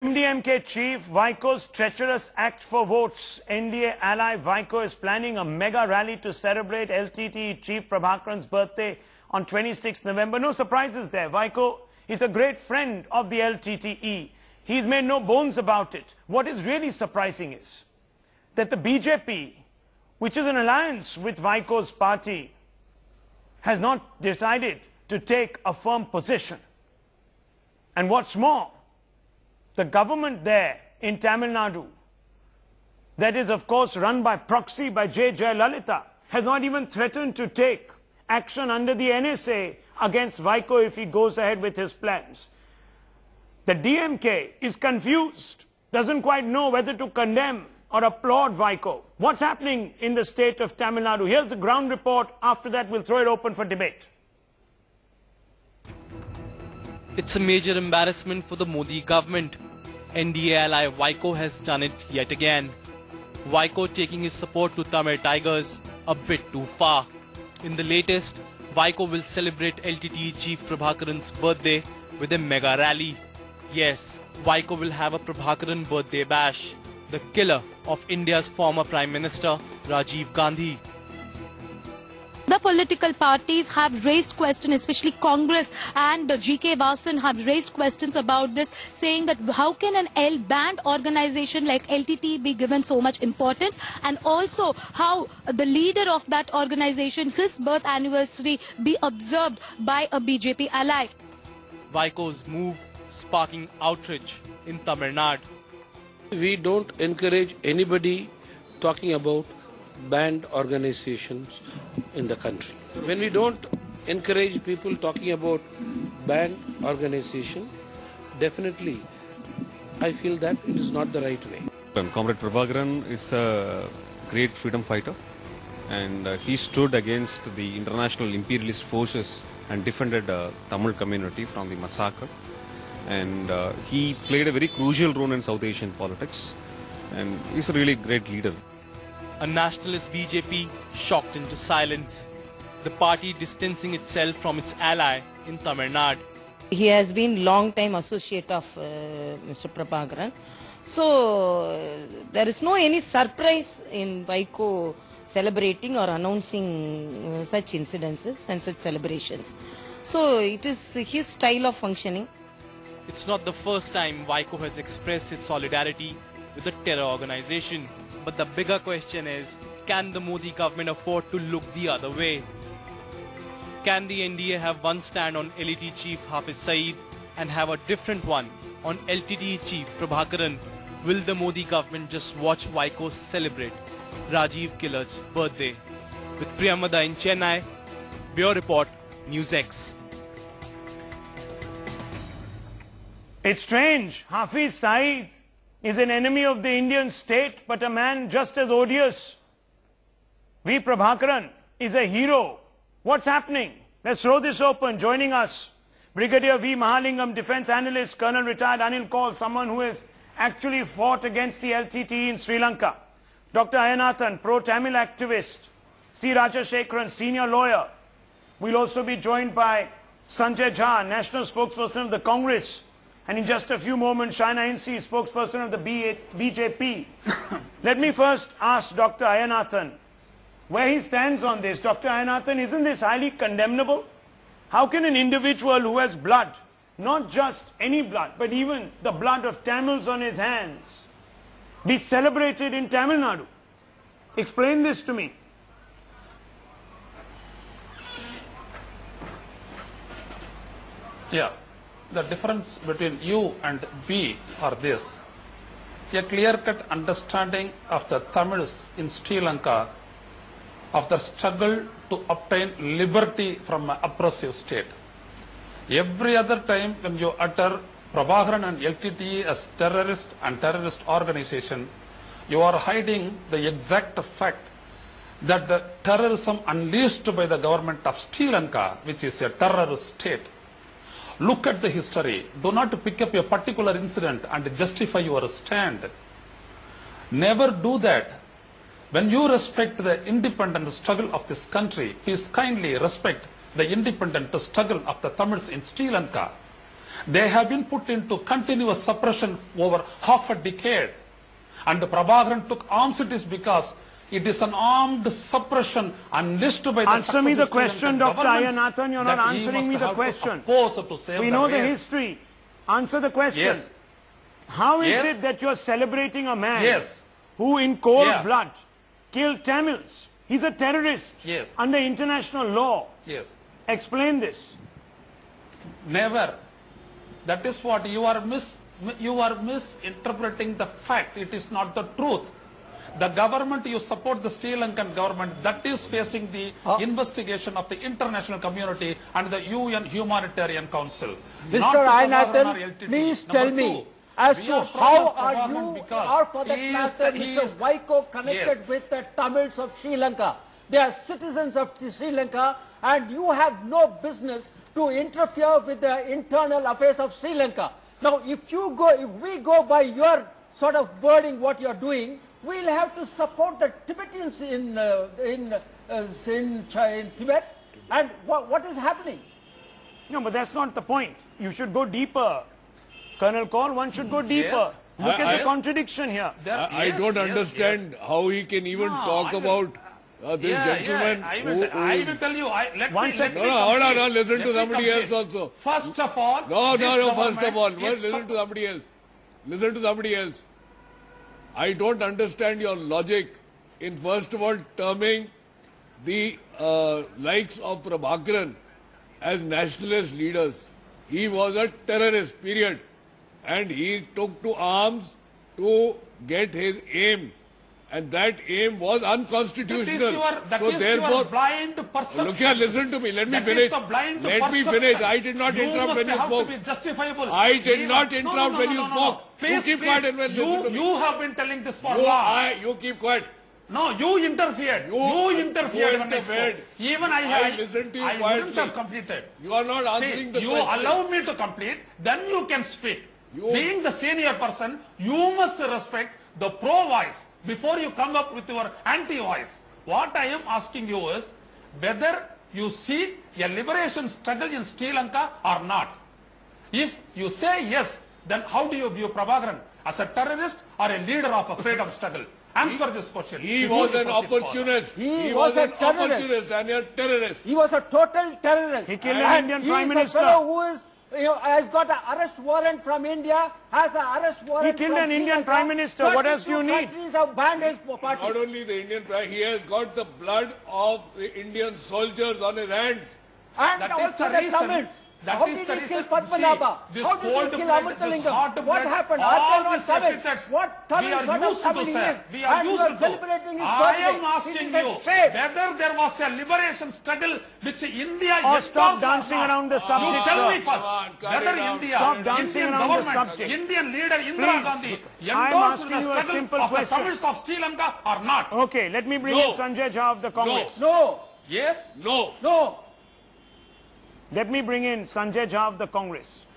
MDMK Chief Vaiko's treacherous act for votes. NDA ally Vaiko is planning a mega rally to celebrate LTTE Chief Prabhakaran's birthday on 26 November. No surprises there. Vaiko is a great friend of the LTTE. He's made no bones about it. What is really surprising is that the BJP, which is an alliance with Vaiko's party, has not decided to take a firm position. And what's more, the government there in Tamil Nadu, that is of course run by proxy by J. Jayalalitha, has not even threatened to take action under the NSA against Vaiko if he goes ahead with his plans. The DMK is confused, doesn't quite know whether to condemn or applaud Vaiko. What's happening in the state of Tamil Nadu? Here's the ground report. After that, we'll throw it open for debate. It's a major embarrassment for the Modi government. NDA ally Vaiko has done it yet again. Vaiko taking his support to Tamil Tigers a bit too far. In the latest, Vaiko will celebrate LTTE Chief Prabhakaran's birthday with a mega rally. Yes, Vaiko will have a Prabhakaran birthday bash, the killer of India's former Prime Minister Rajiv Gandhi. The political parties have raised questions, especially Congress and GK Vasan have raised questions about this, saying that how can an banned organization like LTTE be given so much importance, and also how the leader of that organization, his birth anniversary, be observed by a BJP ally. Vaiko's move sparking outrage in Tamil Nadu. We don't encourage anybody talking about banned organizations in the country. When we don't encourage people talking about banned organization, definitely I feel that it is not the right way. Comrade Prabhakaran is a great freedom fighter, and he stood against the international imperialist forces and defended Tamil community from the massacre. And he played a very crucial role in South Asian politics, and he's a really great leader. A nationalist BJP shocked into silence, the party distancing itself from its ally in Tamil Nadu. He has been long-time associate of Mr. Prabhakaran. So there is no any surprise in Vaiko celebrating or announcing such incidences and such celebrations. So it is his style of functioning. It's not the first time Vaiko has expressed its solidarity with a terror organization. But the bigger question is, can the Modi government afford to look the other way? Can the NDA have one stand on LET Chief Hafiz Saeed and have a different one on LTTE Chief Prabhakaran? Will the Modi government just watch Vaiko celebrate Rajiv killer's birthday? With Priyamada in Chennai, Bureau Report, NewsX. It's strange. Hafiz Saeed is an enemy of the Indian state, but a man just as odious. V. Prabhakaran is a hero. What's happening? Let's throw this open. Joining us, Brigadier V. Mahalingam, defense analyst, Colonel retired Anil Kaul, someone who has actually fought against the LTTE in Sri Lanka. Dr. Ayanathan, pro-Tamil activist. C. Rajashekharan, senior lawyer. We'll also be joined by Sanjay Jha, national spokesperson of the Congress. And in just a few moments, Shaina Insi, spokesperson of the BJP. Let me first ask Dr. Ayanathan where he stands on this. Dr. Ayanathan, isn't this highly condemnable? How can an individual who has blood, not just any blood, but even the blood of Tamils on his hands, be celebrated in Tamil Nadu? Explain this to me. Yeah. The difference between you and we are this: a clear-cut understanding of the Tamils in Sri Lanka of the struggle to obtain liberty from an oppressive state. Every other time when you utter Prabhakaran and LTTE as terrorist and terrorist organization, you are hiding the exact fact that the terrorism unleashed by the government of Sri Lanka, which is a terrorist state. Look at the history. Do not pick up a particular incident and justify your stand. Never do that. When you respect the independent struggle of this country, please kindly respect the independent struggle of the Tamils in Sri Lanka. They have been put into continuous suppression over half a decade. And Prabhakaran took arms, it is because it is an armed suppression unleashed by the Answer me the question, Dr. Ayanathan. You're not answering me the question. We know the history. Answer the question. Yes. How is Yes. it that you're celebrating a man Yes. who in cold Yeah. blood killed Tamils? He's a terrorist Yes. under international law. Yes. Explain this. Never. That is what you are misinterpreting the fact. It is not the truth. The government, you support the Sri Lankan government, that is facing the investigation of the international community and the UN Humanitarian Council. Mr. Ayanathan, please tell me as to how are you or for that matter Mr. Vaiko connected with the Tamils of Sri Lanka. They are citizens of Sri Lanka and you have no business to interfere with the internal affairs of Sri Lanka. Now, if we go by your sort of wording what you are doing, we'll have to support the Tibetans in Tibet. And what is happening? No, but that's not the point. You should go deeper. Colonel Kaul, one should go deeper. Look at the contradiction here. I don't understand how he can even talk about this gentleman. I will tell you. Hold on, listen to somebody else also. First of all, first of all, listen to somebody else. Listen to somebody else. I don't understand your logic in first of all terming the likes of Prabhakaran as nationalist leaders. He was a terrorist, period. And he took to arms to get his aim. And that aim was unconstitutional. That is your blind perception. Look here, listen to me. Let me finish. Let me finish. I did not interrupt when you spoke. I did not interrupt when you spoke. You keep quiet and listen to me. You have been telling this for long. You keep quiet. No, you interfered. You interfered when I spoke. Even I listened to you quietly. I wouldn't have completed. You are not answering the question. You allow me to complete, then you can speak. Being the senior person, you must respect the pro voice before you come up with your anti voice. What I am asking you is whether you see a liberation struggle in Sri Lanka or not. If you say yes, then how do you view Prabhakaran? As a terrorist or a leader of a freedom struggle? Answer this question. He was an opportunist. He was an opportunist and a terrorist. He was a total terrorist. He killed an Indian Prime Minister. He is a fellow who is, has got an arrest warrant from India, has an arrest warrant He killed an Indian Prime Minister. What else do you need? Have banned his party. Not only the Indian Prime, he has got the blood of the Indian soldiers on his hands. And that also the Tamils. How did he kill Padmanabha? How did he kill Amritalingam? What happened? Are they not Tamils? What Tamil sort of Tamil he is? We are and you are celebrating his birthday. I am asking you whether there was a liberation struggle which India... stop dancing around the subject, Tell me sir. first, whether India, Stop dancing Indian around the government, subject. Indian leader Indira Gandhi I am endorsed asking the you a struggle simple of the question. Tamils of Sri Lanka or not? Okay, let me bring in Sanjay Jha of the Congress. No. Yes? No. No. Let me bring in Sanjay Jha of the Congress.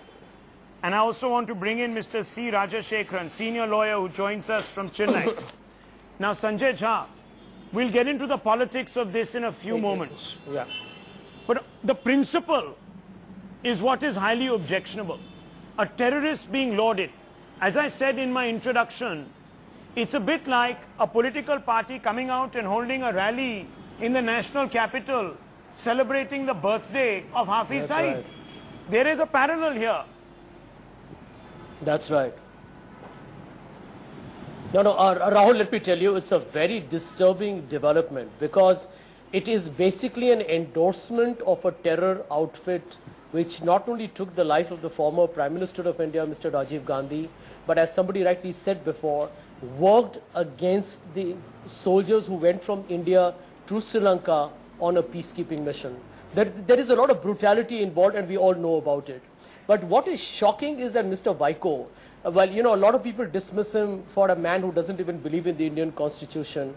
And I also want to bring in Mr. C. Rajashekharan, senior lawyer who joins us from Chennai. Now, Sanjay Jha, we'll get into the politics of this in a few moments. Yeah. But the principle is what is highly objectionable. A terrorist being lauded. As I said in my introduction, it's a bit like a political party coming out and holding a rally in the national capital celebrating the birthday of Hafiz Saeed. Right. There is a parallel here. That's right. No, Rahul, let me tell you, it's a very disturbing development because it is basically an endorsement of a terror outfit which not only took the life of the former Prime Minister of India, Mr. Rajiv Gandhi, but as somebody rightly said before, worked against the soldiers who went from India to Sri Lanka on a peacekeeping mission. There is a lot of brutality involved and we all know about it. But what is shocking is that Mr. Vaiko, well, you know, a lot of people dismiss him for a man who doesn't even believe in the Indian Constitution.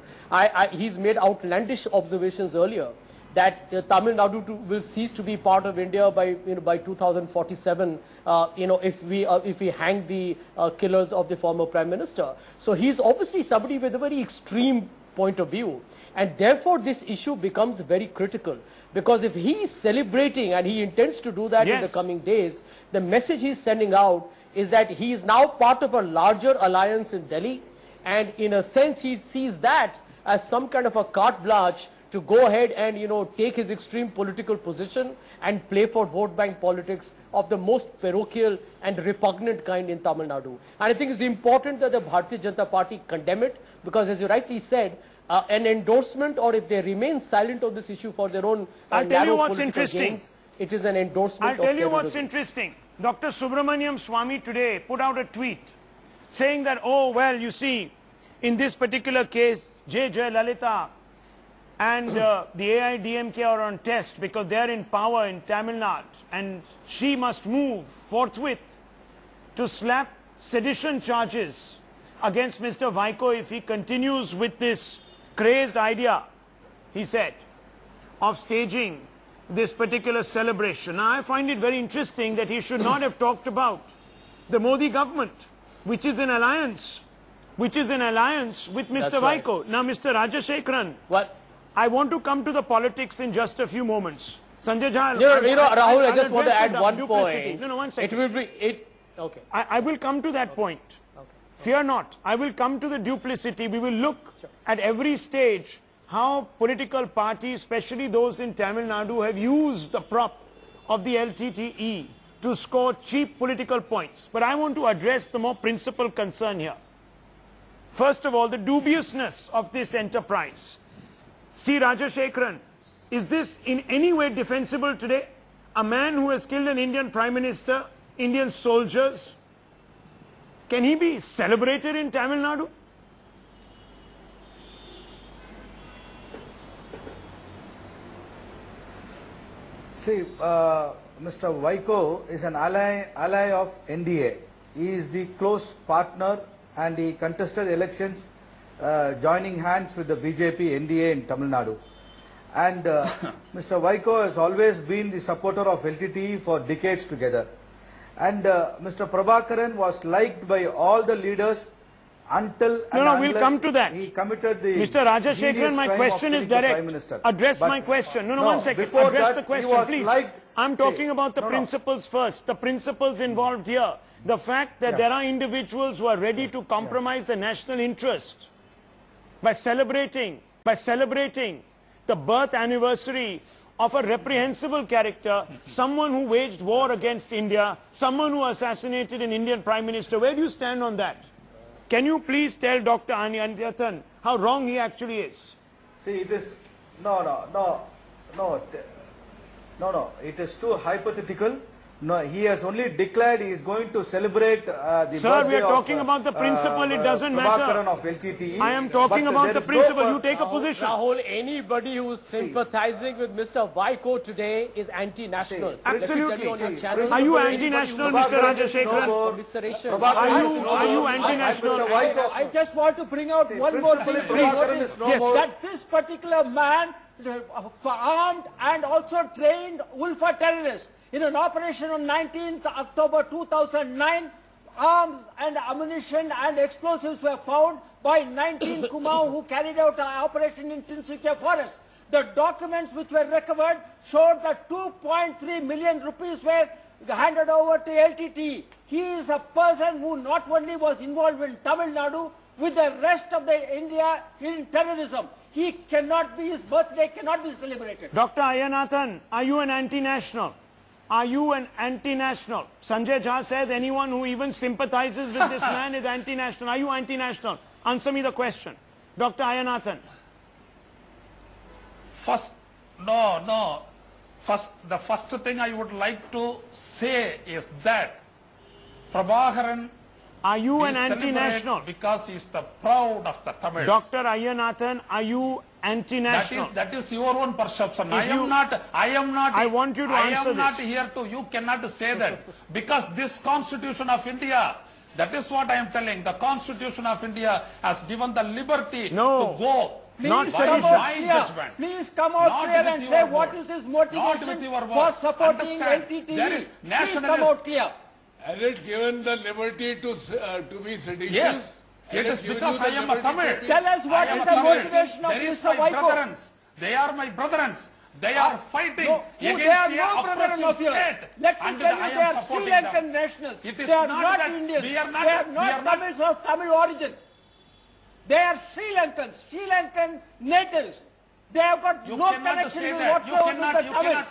He's made outlandish observations earlier. that Tamil Nadu will cease to be part of India by by 2047. If we hang the killers of the former Prime Minister. So he's obviously somebody with a very extreme point of view, and therefore this issue becomes very critical, because if he is celebrating, and he intends to do that in the coming days, the message he's sending out is that he is now part of a larger alliance in Delhi, and in a sense he sees that as some kind of a carte blanche to go ahead and take his extreme political position and play for vote bank politics of the most parochial and repugnant kind in Tamil Nadu. And I think it's important that the Bharatiya Janata Party condemn it, because as you rightly said, an endorsement, or if they remain silent on this issue for their own narrow political gains, it is an endorsement of terrorism. I'll tell you what's interesting. Dr. Subramaniam Swamy today put out a tweet saying that, oh, well, you see, in this particular case, J. Lalita and the AIDMK are on test because they are in power in Tamil Nadu, and she must move forthwith to slap sedition charges against Mr. Vaiko if he continues with this crazed idea, he said, of staging this particular celebration. Now, I find it very interesting that he should not have talked about the Modi government, which is in alliance with Mr. Vaiko. Now, Mr. Rajashekharan, I want to come to the politics in just a few moments. Sanjay Jha, Rahul, I just want to add one point. No, 1 second. It will be okay. I will come to that point. Okay. Fear not. I will come to the duplicity. We will look at every stage how political parties, especially those in Tamil Nadu, have used the prop of the LTTE to score cheap political points. But I want to address the more principal concern here. First of all, the dubiousness of this enterprise. C. Rajashekharan, is this in any way defensible today? A man who has killed an Indian Prime Minister, Indian soldiers, can he be celebrated in Tamil Nadu? See, Mr. Vaiko is an ally of NDA. He is the close partner, and he contested elections joining hands with the BJP NDA in Tamil Nadu. And Mr. Vaiko has always been the supporter of LTTE for decades together. And Mr. Prabhakaran was liked by all the leaders until we'll come to that. He committed the Mr. Rajashekharan, my question is direct. Address my question. No, 1 second. Address the question, please. I'm talking about the principles first. The principles involved here. The fact that there are individuals who are ready to compromise the national interest by celebrating the birth anniversary of a reprehensible character, someone who waged war against India, someone who assassinated an Indian Prime Minister. Where do you stand on that? Can you please tell Dr. Ananthan how wrong he actually is? See, it is no. It is too hypothetical. No, he has only declared he is going to celebrate the Sir, we are talking about the principle. It doesn't matter. Of LTTE, I am talking about the principle. You take a position. Rahul, anybody who is sympathizing with Mr. Vaiko today is anti-national. Absolutely. Are you anti-national, Mr. Rajashekharan? Are you anti-national? I just want to bring out one more thing, please. That this particular man armed and also trained Ulfa terrorists. In an operation on 19th October 2009, arms and ammunition and explosives were found by 19 Kumaon who carried out an operation in Tinsukia forest. The documents which were recovered showed that 2.3 million rupees were handed over to LTTE. He is a person who not only was involved in Tamil Nadu with the rest of the India in terrorism. He cannot be, his birthday cannot be celebrated. Dr. Ayanathan, are you an anti-national? Are you an anti-national? Sanjay Jha says anyone who even sympathizes with this man is anti-national. Are you anti-national? Answer me the question. Dr. Ayanathan. The first thing I would like to say is that Prabhakaran are you an anti-national? Because he is the proud of the Tamils. Dr. Ayanathan, are you anti-national? That is your own perception. I am not. I want you to answer this. I am not here to. You cannot say that because this Constitution of India. That is what I am telling. The Constitution of India has given the liberty to go Not Please sedition. come out My clear. judgment. Please come out Not clear with and your say words. what is his Not with motivation your for words. supporting Understand, LTTE. there is Please come nationalist- out clear. Has it given the liberty to be seditious? Yes. Has It is given because you the I am a liberty to Tamil. be- Tell us what I am is a the Tamil. motivation of There is Mr. my Vaiko. brethrens. They are my brethrens. They are fighting No, against they are the no brethren oppressive of yours. state. Let me And tell you, I they am are Sri supporting Lankan them. nationals. It is They are not not that Indians. we are not- They are we not are not- Tamils of Tamil origin. They are Sri Lankans, Sri Lankan natives. They have got You no cannot connection say with that. You whatsoever with cannot, the you Tamils.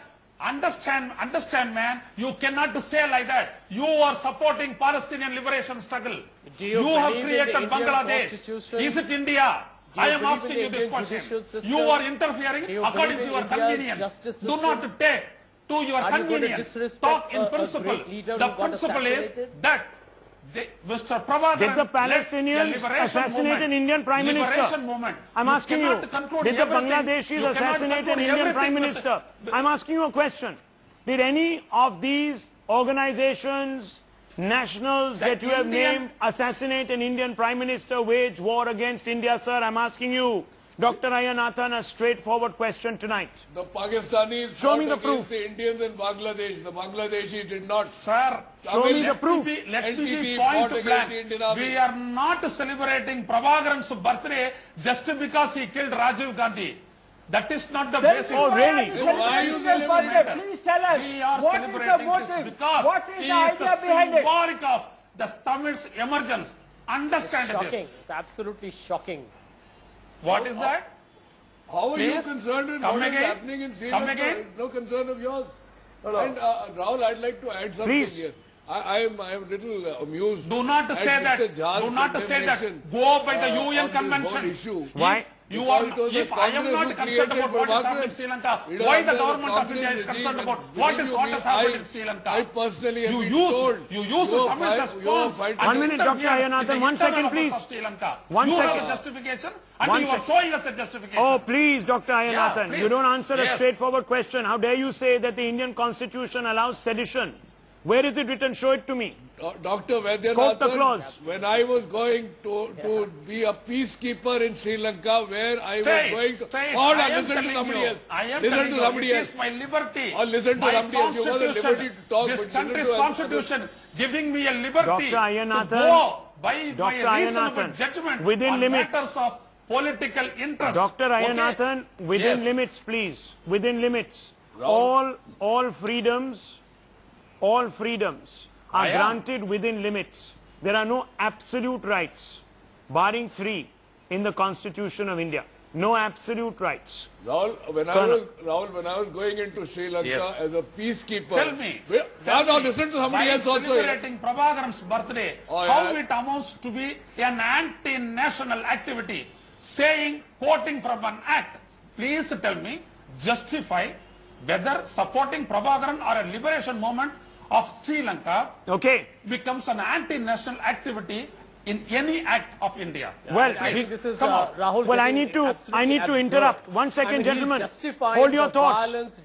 cannot understand, man. You cannot say like that. You are supporting Palestinian liberation struggle. Do you have believe in created the Indian Bangladesh. constitution? Is it India? Do you I am believe asking in the you this Indian question. judicial system? You are interfering Do you according believe to in your India's convenience. justice Do system? not take to your Are you going to convenience. disrespect Talk in a principle. great leader The who got principle is assassinated? that Mr. Prabhakaran Did the led a Palestinians liberation assassinate movement. an Indian Prime Minister? Liberation movement. I'm asking you, cannot conclude did the everything. Bangladeshis You cannot assassinate an conclude Indian Prime everything, Minister? Mr. I'm asking you a question. Did any of these organizations, nationals that you have named, assassinate an Indian Prime Minister, wage war against India, sir? I'm asking you, Dr. Ayanathan, a straightforward question tonight. The Pakistanis Show me fought the against proof. the Indians in Bangladesh. The Bangladeshis did not. Sir, Show me the proof. Let me LTTE be fought point against blank. the Indian Army. We are not celebrating Prabhakaran's birthday just because he killed Rajiv Gandhi. That is not the Then basis. Oh, really? Why are you Celebrating his celebrating birthday. it? Please tell us, We are what is the celebrating this motive? because What is he the idea behind it? symbolic of the Tamils' emergence. Understand Shocking. this. It's absolutely shocking. What is that? How are you Please, concerned with come what is again. happening in Sri Come Lanka? again. It's no concern of yours. No. And Rahul, I'd like to add something Please. here. I am a little amused. Do not at say that. Mr. Jha's Do not say that. condemnation, Go by the on UN this whole convention. issue. Why? You Because are, it was the if I am Congress not who concerned created about what has happened in Prabhakaran. Sri Lanka, It why was the the government of Congress India is regime, concerned and about what believe has me, happened in Sri Lanka? I personally have You been use told Tamils as pawns fighting. and One minute, Dr. interfere Ayanathan, in the 1 second, internal affairs please. of Sri Lanka. One you have second. a justification and One you are sec- showing us a justification. Oh, please, Dr. Ayanathan, please. you don't answer a Yes. straightforward question. How dare you say that the Indian Constitution allows sedition? Where is it written? Show it to me. Dr. Quote the clause. Vaidyanathan, when I was going to be a peacekeeper in Sri Lanka, where I was going to... Stay. Hold I on, am listen to telling somebody you. else. I am Listen telling to you, somebody it else. is my liberty. Or listen to My somebody else. You have the constitution, liberty to talk, this but listen country's to constitution giving me a liberty Dr. Ayanathan, to go by Dr. my reasonable Ayanathan, judgment within on limits. matters of political interest. Dr. Okay? Ayanathan, within Yes. limits, please. Within limits. Rahul. All freedoms are I am. granted within limits. There are no absolute rights, barring 3 in the Constitution of India. No absolute rights. Rahul, when I was going into Sri Lanka Yes. as a peacekeeper... Tell me. No, listen to somebody By else also. celebrating Prabhakaran's birthday, Oh, how yeah. it amounts to be an anti-national activity, quoting from an act. Please tell me, justify whether supporting Prabhakaran or a liberation movement of Sri Lanka Okay. becomes an anti-national activity in any act of India. Well, I think this is Come on. Rahul. Well, I getting need to absolutely interrupt. absurd. 1 second, I mean, he's gentlemen. justifying Hold your the thoughts. violence